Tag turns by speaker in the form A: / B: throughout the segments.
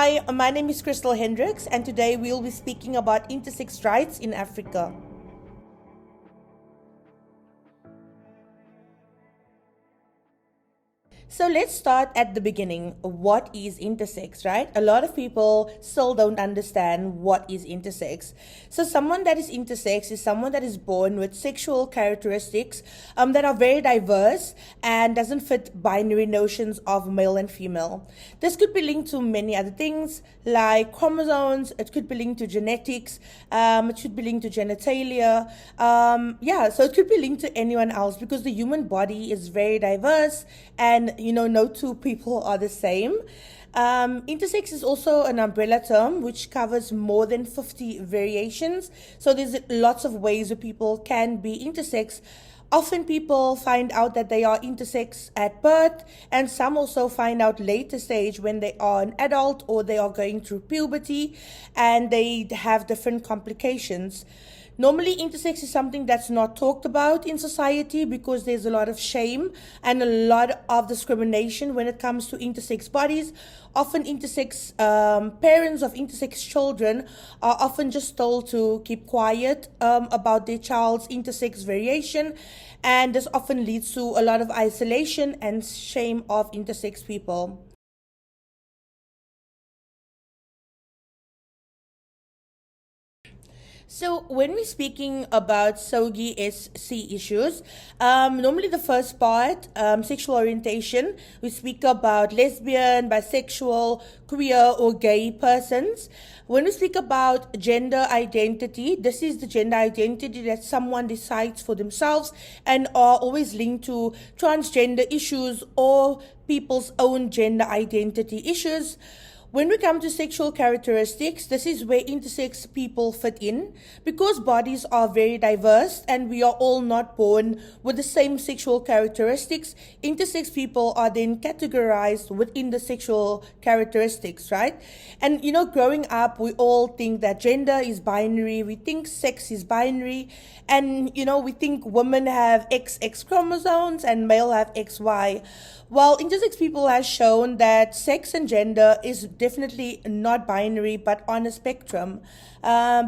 A: Hi, my name is Crystal Hendricks, and today we'll be speaking about intersex rights in Africa. So let's start at the beginning. What is intersex, right? A lot of people still don't understand what is intersex. So someone that is intersex is someone that is born with sexual characteristics that are very diverse and doesn't fit binary notions of male and female. This could be linked to many other things like chromosomes. It could be linked to genetics. It should be linked to genitalia. So it could be linked to anyone else because the human body is very diverse and no two people are the same. Intersex is also an umbrella term which covers more than 50 variations. So there's lots of ways that people can be intersex. Often people find out that they are intersex at birth, and some also find out later stage when they are an adult or they are going through puberty and they have different complications. Normally, intersex is something that's not talked about in society because there's a lot of shame and a lot of discrimination when it comes to intersex bodies. Often intersex parents of intersex children are often just told to keep quiet about their child's intersex variation, and this often leads to a lot of isolation and shame of intersex people. So when we're speaking about SOGIE SC issues, normally the first part, sexual orientation, we speak about lesbian, bisexual, queer or gay persons. When we speak about gender identity, this is the gender identity that someone decides for themselves and are always linked to transgender issues or people's own gender identity issues. When we come to sexual characteristics, this is where intersex people fit in because bodies are very diverse and we are all not born with the same sexual characteristics. Intersex people are then categorized within the sexual characteristics, right? And growing up, we all think that gender is binary, we think sex is binary, and we think women have XX chromosomes and male have XY. While intersex people has shown that sex and gender is definitely not binary but on a spectrum,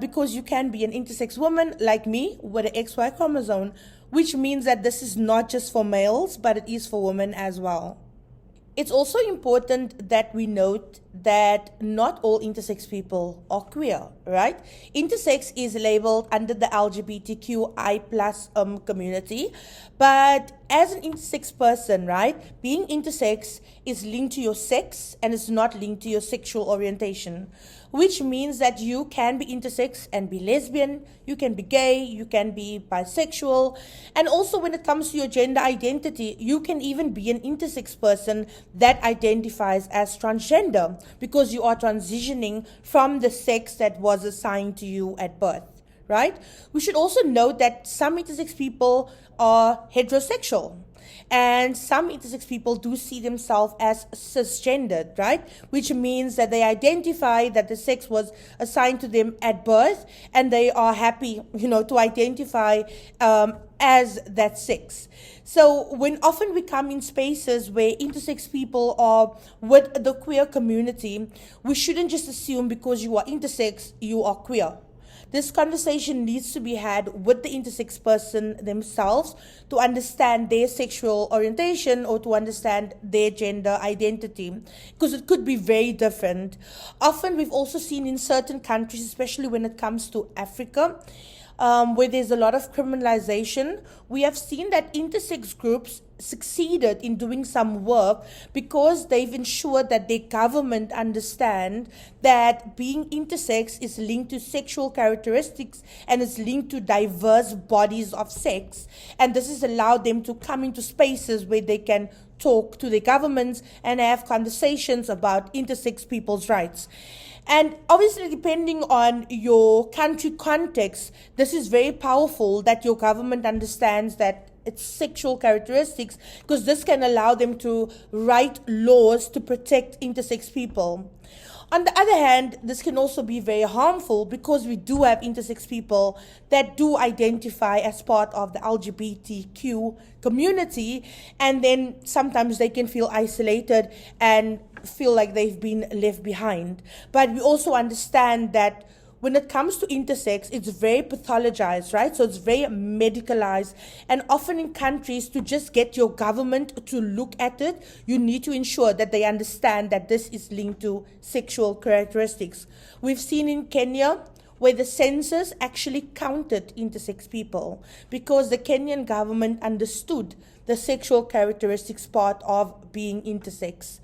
A: because you can be an intersex woman like me with an XY chromosome, which means that this is not just for males but it is for women as well. It's also important that we note that not all intersex people are queer, right? Intersex is labeled under the LGBTQI plus community, but as an intersex person, right, being intersex is linked to your sex and it's not linked to your sexual orientation, which means that you can be intersex and be lesbian, you can be gay, you can be bisexual, and also when it comes to your gender identity, you can even be an intersex person that identifies as transgender because you are transitioning from the sex that was assigned to you at birth. Right? We should also note that some intersex people are heterosexual and some intersex people do see themselves as cisgendered, right? Which means that they identify that the sex was assigned to them at birth and they are happy, to identify as that sex. So when often we come in spaces where intersex people are with the queer community, we shouldn't just assume because you are intersex, you are queer. This conversation needs to be had with the intersex person themselves to understand their sexual orientation or to understand their gender identity, because it could be very different. Often we've also seen in certain countries, especially when it comes to Africa, where there's a lot of criminalization, we have seen that intersex groups succeeded in doing some work because they've ensured that their government understand that being intersex is linked to sexual characteristics and is linked to diverse bodies of sex. And this has allowed them to come into spaces where they can talk to their governments and have conversations about intersex people's rights. And obviously, depending on your country context, this is very powerful that your government understands that its sexual characteristics, because this can allow them to write laws to protect intersex people. On the other hand, this can also be very harmful because we do have intersex people that do identify as part of the LGBTQ community, and then sometimes they can feel isolated and feel like they've been left behind. But we also understand that when it comes to intersex, it's very pathologized, right? So it's very medicalized. And often in countries, to just get your government to look at it, you need to ensure that they understand that this is linked to sexual characteristics. We've seen in Kenya where the census actually counted intersex people because the Kenyan government understood the sexual characteristics part of being intersex.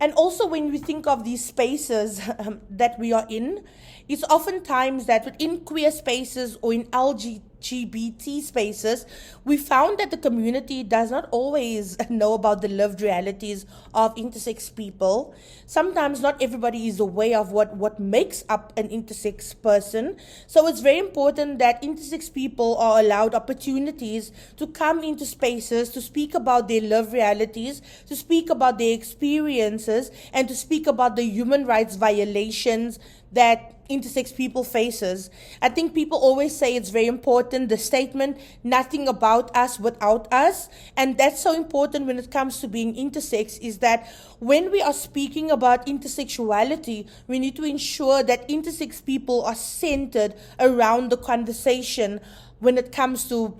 A: And also when we think of these spaces that we are in, it's oftentimes that within queer spaces or in LGBT spaces, we found that the community does not always know about the lived realities of intersex people. Sometimes not everybody is aware of what makes up an intersex person. So it's very important that intersex people are allowed opportunities to come into spaces, to speak about their lived realities, to speak about their experiences, and to speak about the human rights violations that intersex people faces. I think people always say it's very important, the statement, nothing about us without us. And that's so important when it comes to being intersex, is that when we are speaking about intersexuality, we need to ensure that intersex people are centered around the conversation when it comes to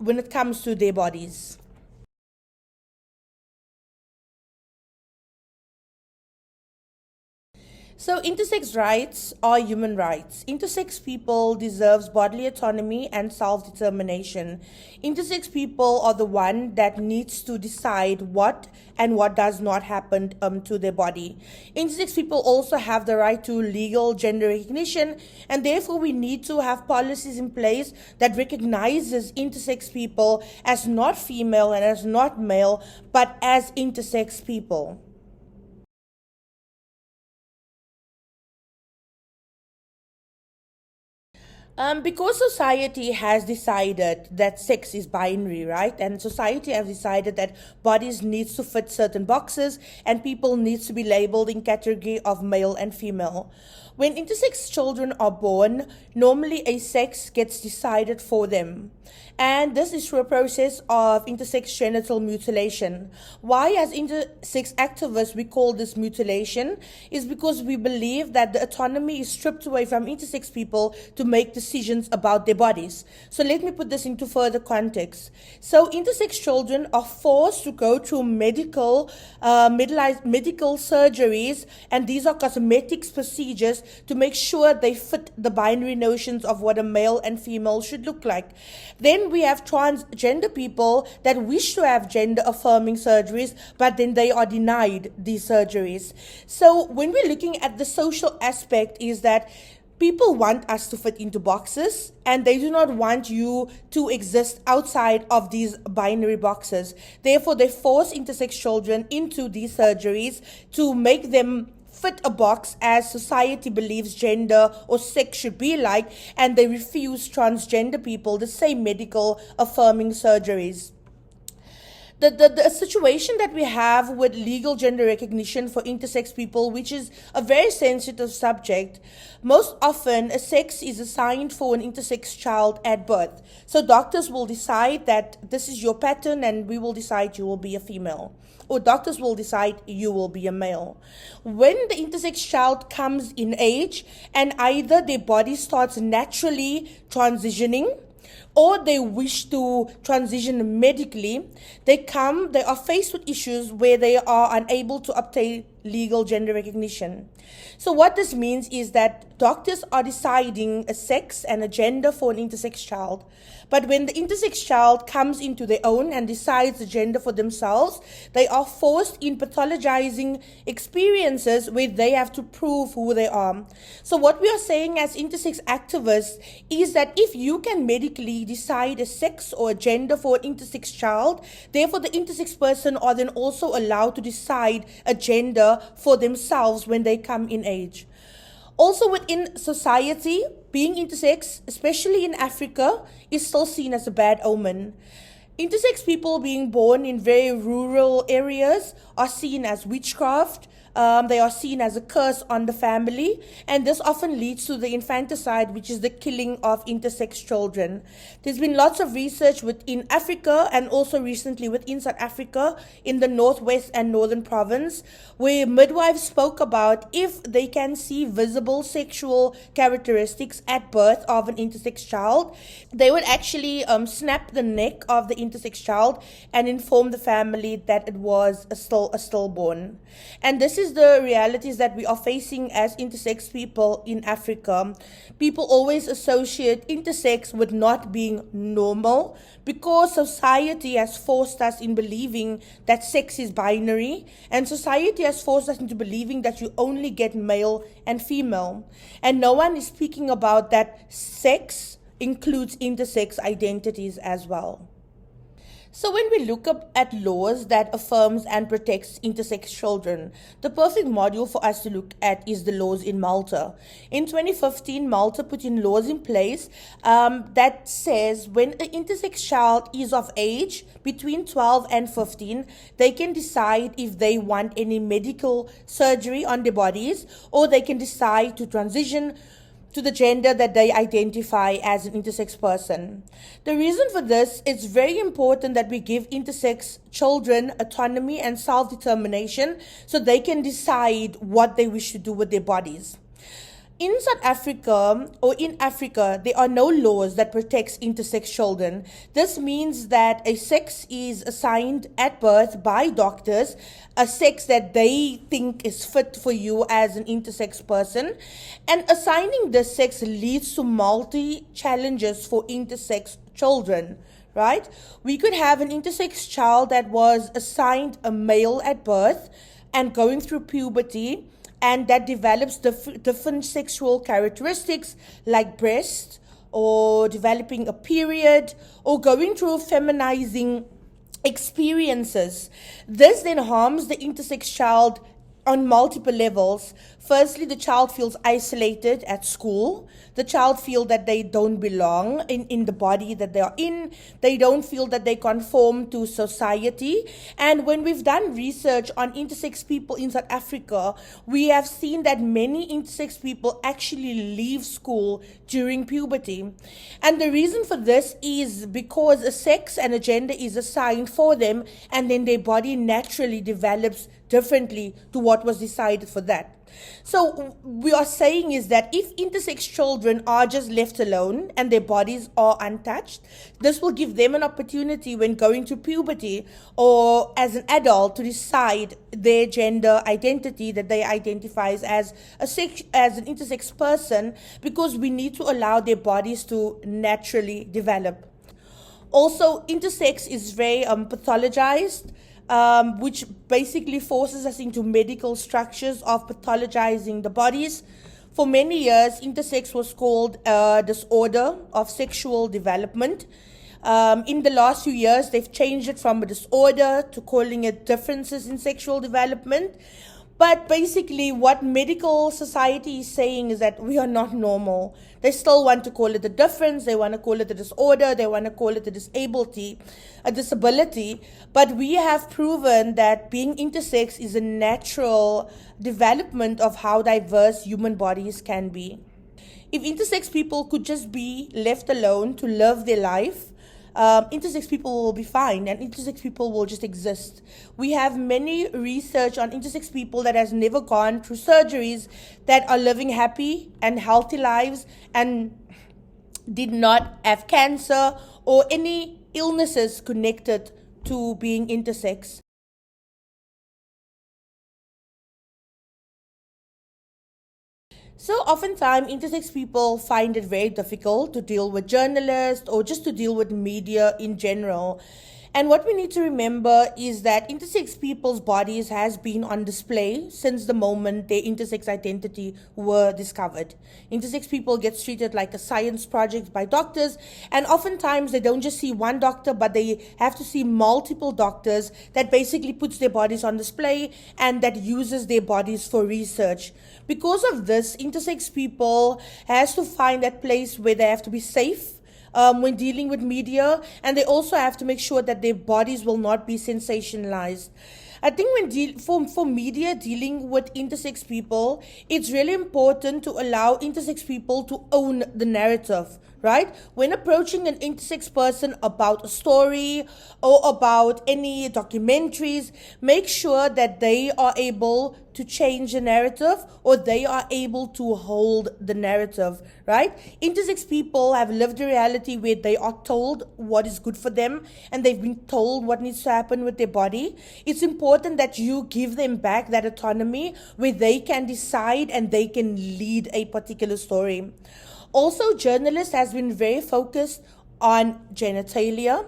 A: their bodies. So intersex rights are human rights. Intersex people deserves bodily autonomy and self-determination. Intersex people are the one that needs to decide what and what does not happen to their body. Intersex people also have the right to legal gender recognition, and therefore we need to have policies in place that recognizes intersex people as not female and as not male, but as intersex people. Because society has decided that sex is binary, right? And society has decided that bodies needs to fit certain boxes and people needs to be labeled in category of male and female. When intersex children are born, normally a sex gets decided for them. And this is through a process of intersex genital mutilation. Why, as intersex activists, we call this mutilation is because we believe that the autonomy is stripped away from intersex people to make decisions about their bodies. So let me put this into further context. So intersex children are forced to go through medical surgeries, and these are cosmetics procedures to make sure they fit the binary notions of what a male and female should look like. Then we have transgender people that wish to have gender affirming surgeries, but then they are denied these surgeries. So when we're looking at the social aspect, is that people want us to fit into boxes and they do not want you to exist outside of these binary boxes. Therefore, they force intersex children into these surgeries to make them fit a box as society believes gender or sex should be like, and they refuse transgender people the same medical affirming surgeries. The situation that we have with legal gender recognition for intersex people, which is a very sensitive subject, most often a sex is assigned for an intersex child at birth. So doctors will decide that this is your pattern and we will decide you will be a female. Or doctors will decide you will be a male. When the intersex child comes in age and either their body starts naturally transitioning or they wish to transition medically, they are faced with issues where they are unable to obtain legal gender recognition. So what this means is that doctors are deciding a sex and a gender for an intersex child. But when the intersex child comes into their own and decides the gender for themselves, they are forced in pathologizing experiences where they have to prove who they are. So what we are saying as intersex activists is that if you can medically decide a sex or a gender for an intersex child, therefore the intersex person are then also allowed to decide a gender for themselves when they come in age. Also within society, being intersex, especially in Africa, is still seen as a bad omen. Intersex people being born in very rural areas are seen as witchcraft, They are seen as a curse on the family, and this often leads to the infanticide, which is the killing of intersex children. There's been lots of research within Africa and also recently within South Africa in the Northwest and Northern Province, where midwives spoke about if they can see visible sexual characteristics at birth of an intersex child, they would actually snap the neck of the intersex child and inform the family that it was a stillborn. And this is the realities that we are facing as intersex people in Africa. People always associate intersex with not being normal because society has forced us in believing that sex is binary, and society has forced us into believing that you only get male and female. And no one is speaking about that sex includes intersex identities as well. So when we look up at laws that affirms and protects intersex children, the perfect module for us to look at is the laws in Malta. In 2015, Malta put in laws in place that says when an intersex child is of age between 12 and 15, they can decide if they want any medical surgery on their bodies, or they can decide to transition to the gender that they identify as an intersex person. The reason for this, it's very important that we give intersex children autonomy and self-determination so they can decide what they wish to do with their bodies. In South Africa, or in Africa, there are no laws that protects intersex children. This means that a sex is assigned at birth by doctors, a sex that they think is fit for you as an intersex person. And assigning this sex leads to multi-challenges for intersex children, right? We could have an intersex child that was assigned a male at birth and going through puberty, and that develops different sexual characteristics like breast, or developing a period, or going through feminizing experiences. This then harms the intersex child on multiple levels. Firstly, the child feels isolated at school. The child feels that they don't belong in the body that they are in. They don't feel that they conform to society. And when we've done research on intersex people in South Africa, we have seen that many intersex people actually leave school during puberty. And the reason for this is because a sex and a gender is assigned for them, and then their body naturally develops differently to what was decided for that. So we are saying is that if intersex children are just left alone and their bodies are untouched, this will give them an opportunity when going to puberty or as an adult to decide their gender identity that they identify as an intersex person, because we need to allow their bodies to naturally develop. Also, intersex is very pathologized, which basically forces us into medical structures of pathologizing the bodies. For many years, intersex was called a disorder of sexual development. In the last few years, they've changed it from a disorder to calling it differences in sexual development. But basically, what medical society is saying is that we are not normal. They still want to call it a difference. They want to call it a disorder. They want to call it a disability. But we have proven that being intersex is a natural development of how diverse human bodies can be. If intersex people could just be left alone to live their life, intersex people will be fine, and intersex people will just exist. We have many research on intersex people that has never gone through surgeries, that are living happy and healthy lives and did not have cancer or any illnesses connected to being intersex. So oftentimes, intersex people find it very difficult to deal with journalists or just to deal with media in general. And what we need to remember is that intersex people's bodies has been on display since the moment their intersex identity were discovered. Intersex people get treated like a science project by doctors, and oftentimes they don't just see one doctor, but they have to see multiple doctors that basically puts their bodies on display and that uses their bodies for research. Because of this, intersex people has to find that place where they have to be safe when dealing with media, and they also have to make sure that their bodies will not be sensationalized. I think for media dealing with intersex people, it's really important to allow intersex people to own the narrative, right? When approaching an intersex person about a story or about any documentaries, make sure that they are able to change the narrative, or they are able to hold the narrative, right? Intersex people have lived a reality where they are told what is good for them and they've been told what needs to happen with their body. It's important that you give them back that autonomy where they can decide and they can lead a particular story. Also, journalists has been very focused on genitalia.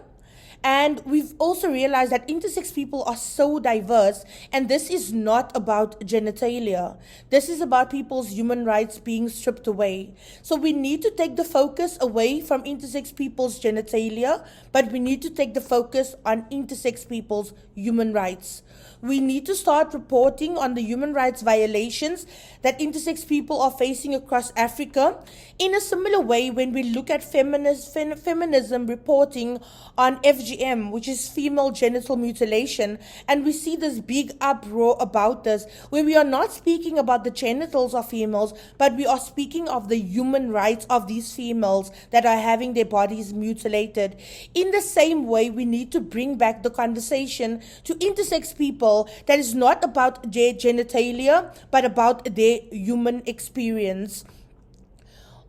A: And we've also realized that intersex people are so diverse, and this is not about genitalia. This is about people's human rights being stripped away. So we need to take the focus away from intersex people's genitalia, but we need to take the focus on intersex people's human rights. We need to start reporting on the human rights violations that intersex people are facing across Africa. In a similar way, when we look at feminism reporting on FGM, which is female genital mutilation, and we see this big uproar about this, where we are not speaking about the genitals of females, but we are speaking of the human rights of these females that are having their bodies mutilated. In the same way, we need to bring back the conversation to intersex people that is not about their genitalia, but about their human experience.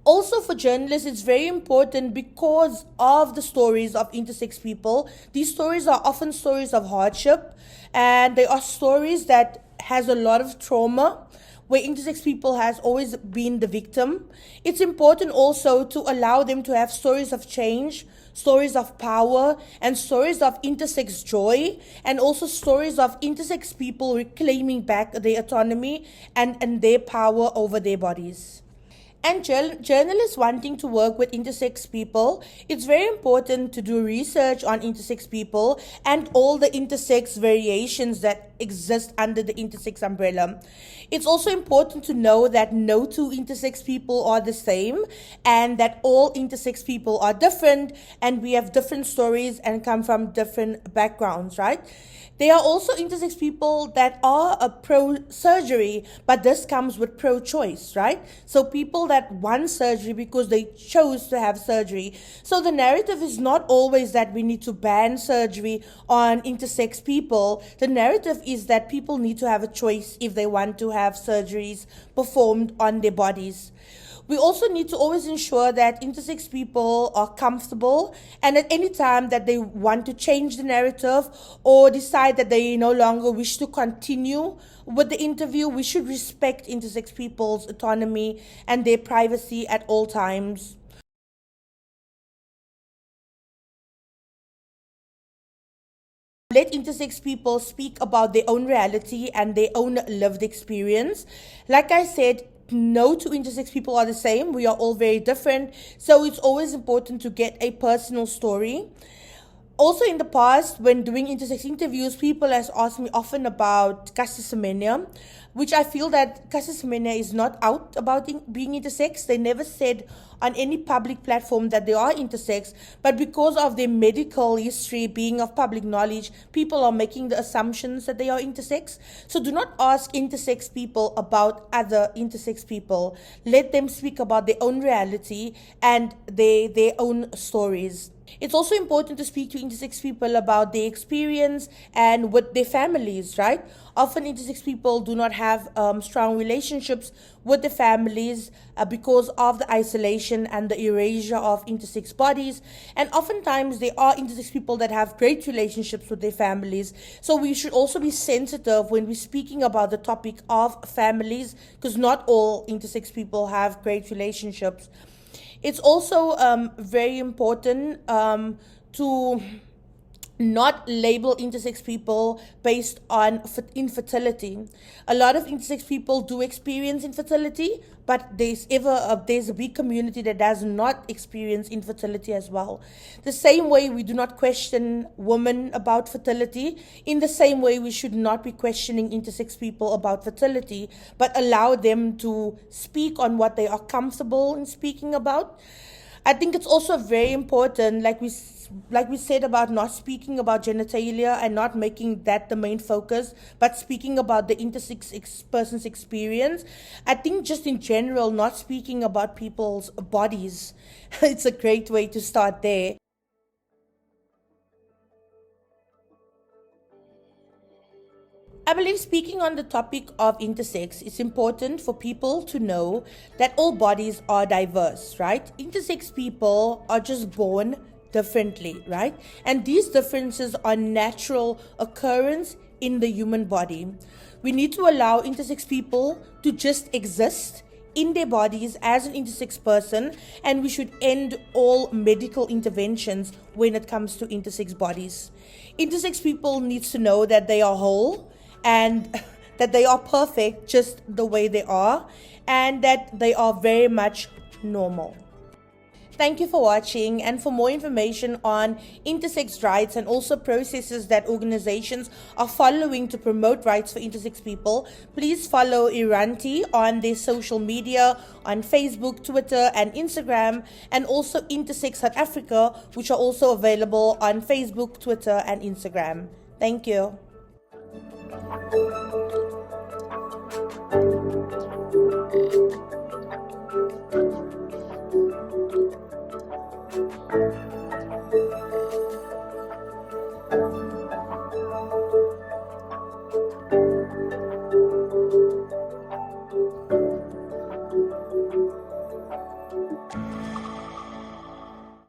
A: Also, for journalists, it's very important because of the stories of intersex people. These stories are often stories of hardship, and they are stories that has a lot of trauma, where intersex people has always been the victim. It's important also to allow them to have stories of change, stories of power, and stories of intersex joy, and also stories of intersex people reclaiming back their autonomy and their power over their bodies. And journalists wanting to work with intersex people, it's very important to do research on intersex people and all the intersex variations that exist under the intersex umbrella. It's also important to know that no two intersex people are the same, and that all intersex people are different, and we have different stories and come from different backgrounds, right? There are also intersex people that are pro-surgery, but this comes with pro-choice, right? So people that want surgery because they chose to have surgery. So the narrative is not always that we need to ban surgery on intersex people. The narrative is that people need to have a choice if they want to have surgeries performed on their bodies. We also need to always ensure that intersex people are comfortable, and at any time that they want to change the narrative or decide that they no longer wish to continue with the interview, we should respect intersex people's autonomy and their privacy at all times. Let intersex people speak about their own reality and their own lived experience. Like I said, no two intersex people are the same. We are all very different. So it's always important to get a personal story. Also, in the past, when doing intersex interviews, people has asked me often about castesemania, which I feel that castesemania is not out about being intersex. They never said on any public platform that they are intersex, but because of their medical history being of public knowledge, people are making the assumptions that they are intersex. So do not ask intersex people about other intersex people. Let them speak about their own reality and their own stories. It's also important to speak to intersex people about their experience and with their families, right? Often intersex people do not have strong relationships with their families because of the isolation and the erasure of intersex bodies. And oftentimes there are intersex people that have great relationships with their families. So we should also be sensitive when we're speaking about the topic of families, because not all intersex people have great relationships. It's also very important to not label intersex people based on infertility. A lot of intersex people do experience infertility, but there's a big community that does not experience infertility as well. The same way we do not question women about fertility, in the same way we should not be questioning intersex people about fertility, but allow them to speak on what they are comfortable in speaking about. I think it's also very important, like we said, about not speaking about genitalia and not making that the main focus, but speaking about the intersex person's experience. I think just in general, not speaking about people's bodies, it's a great way to start there. I believe speaking on the topic of intersex, it's important for people to know that all bodies are diverse, right? Intersex people are just born differently, right? And these differences are natural occurrence in the human body. We need to allow intersex people to just exist in their bodies as an intersex person, and we should end all medical interventions when it comes to intersex bodies. Intersex people needs to know that they are whole and that they are perfect just the way they are, and that they are very much normal. Thank you for watching, and for more information on intersex rights and also processes that organizations are following to promote rights for intersex people, please follow Iranti on their social media on Facebook, Twitter and Instagram, and also Intersex South Africa, which are also available on Facebook, Twitter and Instagram. Thank you.